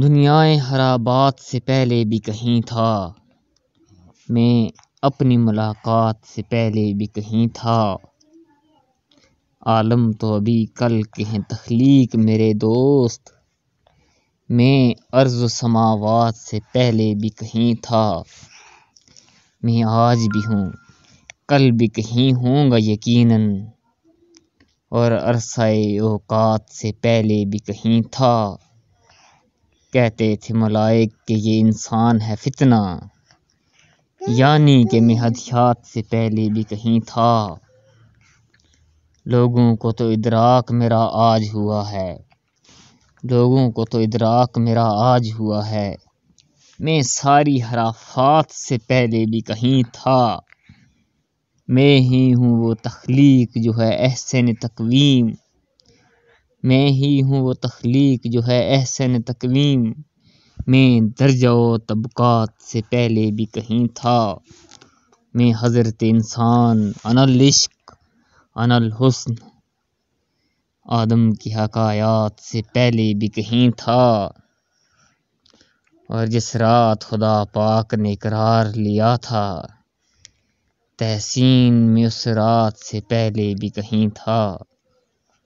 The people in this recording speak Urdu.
دنیائے خرابات سے پہلے بھی کہیں تھا، میں اپنی ملاقات سے پہلے بھی کہیں تھا۔ عالم تو ابھی کل کے ہیں تخلیق میرے دوست، میں ارض و سماوات سے پہلے بھی کہیں تھا۔ میں آج بھی ہوں، کل بھی کہیں ہوں گا یقیناً، اور عرصۂ اوقات سے پہلے بھی کہیں تھا۔ کہتے تھے ملائک کہ یہ انسان ہے فتنہ، یعنی کہ میں حدیث سے پہلے بھی کہیں تھا۔ لوگوں کو تو ادراک میرا آج ہوا ہے، لوگوں کو تو ادراک میرا آج ہوا ہے، میں ساری خرافات سے پہلے بھی کہیں تھا۔ میں ہی ہوں وہ تخلیق جو ہے احسن تقویم، میں ہی ہوں وہ تخلیق جو ہے احسن تقویم، میں درجہ و طبقات سے پہلے بھی کہیں تھا۔ میں حضرت انسان، انا العشق، انا الحسن، آدم کی حکایات سے پہلے بھی کہیں تھا۔ اور جس رات خدا پاک نے قرار لیا تھا، تحسین میں اس رات سے پہلے بھی کہیں تھا۔